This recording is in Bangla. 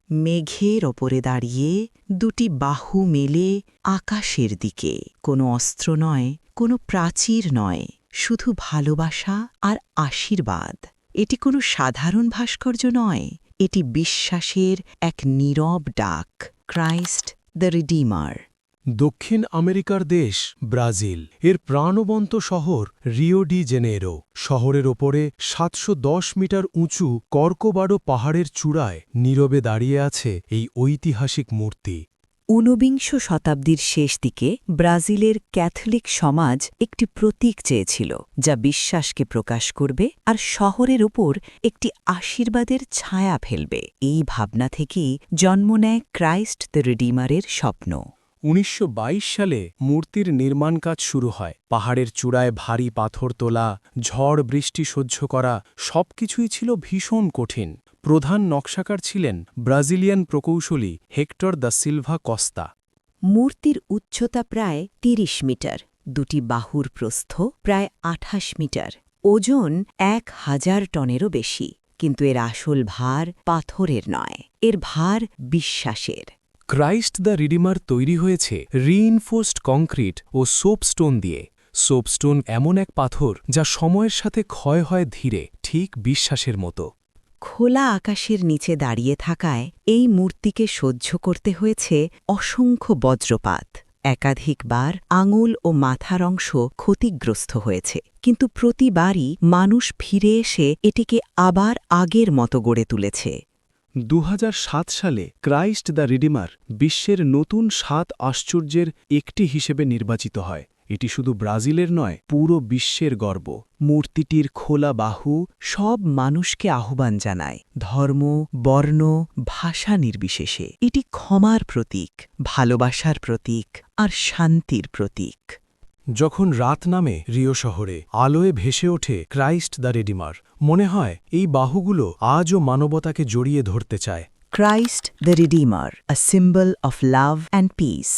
মেঘের ওপরে দাঁড়িয়ে দুটি বাহু মেলে আকাশের দিকে। কোনো অস্ত্র নয়, কোনো প্রাচীর নয়, শুধু ভালোবাসা আর আশীর্বাদ। এটি কোনো সাধারণ ভাস্কর্য নয়, এটি বিশ্বাসের এক নীরব ডাক। Christ the redeemer. দক্ষিণ আমেরিকার দেশ ব্রাজিল। এর প্রাণবন্ত শহর রিও ডি জেনেরো। শহরের ওপরে ৭১০ মিটার উঁচু কর্কোবাডো পাহাড়ের চূড়ায় নীরবে দাঁড়িয়ে আছে এই ঐতিহাসিক মূর্তি। ঊনবিংশ শতাব্দীর শেষ দিকে ব্রাজিলের ক্যাথলিক সমাজ একটি প্রতীক চেয়েছিল, যা বিশ্বাসকে প্রকাশ করবে আর শহরের ওপর একটি আশীর্বাদের ছায়া ফেলবে। এই ভাবনা থেকেই জন্ম নেয় ক্রাইস্ট দ্য রিডিমারের স্বপ্ন। ১৯২২ সালে মূর্তির নির্মাণ কাজ শুরু হয়। পাহাড়ের চূড়ায় ভারী পাথর তোলা, ঝড় বৃষ্টি সহ্য করা সবকিছুই ছিল ভীষণ কঠিন। প্রধান নকশাকার ছিলেন ব্রাজিলিয়ান প্রকৌশলী হেক্টর দা সিলভা কস্তা। মূর্তির উচ্চতা প্রায় ৩০ মিটার, দুটি বাহুর প্রস্থ প্রায় ২৮ মিটার, ওজন ১,০০০ টনেরও বেশি। কিন্তু এর আসল ভার পাথরের নয়, এর ভার বিশ্বাসের। ক্রাইস্ট দ্য রিডিমার তৈরি হয়েছে রিইনফোর্সড কংক্রিট ও সোপস্টোন দিয়ে। সোপস্টোন এমন এক পাথর যা সময়ের সাথে ক্ষয় হয় ধীরে, ঠিক বিশ্বাসের মতো। খোলা আকাশের নিচে দাঁড়িয়ে থাকায় এই মূর্তিকে সহ্য করতে হয়েছে অসংখ্য বজ্রপাত। একাধিকবার আঙুল ও মাথার অংশ ক্ষতিগ্রস্ত হয়েছে, কিন্তু প্রতিবারই মানুষ ফিরে এসে এটিকে আবার আগের মতো গড়ে তুলেছে। ২০০৭ সালে ক্রাইস্ট দ্য রিডিমার বিশ্বের নতুন ৭ আশ্চর্যের একটি হিসেবে নির্বাচিত হয়। এটি শুধু ব্রাজিলের নয়, পুরো বিশ্বের গর্ব। মূর্তিটির খোলা বাহু সব মানুষকে আহ্বান জানায়, ধর্ম, বর্ণ, ভাষা নির্বিশেষে। এটি ক্ষমার প্রতীক, ভালোবাসার প্রতীক আর শান্তির প্রতীক। যখন রাত নামে রিও শহরে, আলোয় ভেসে ওঠে ক্রাইস্ট দ্য রিডিমার, মনে হয় এই বাহুগুলো আজও মানবতাকে জড়িয়ে ধরতে চায়। Christ the Redeemer, a symbol of love and peace.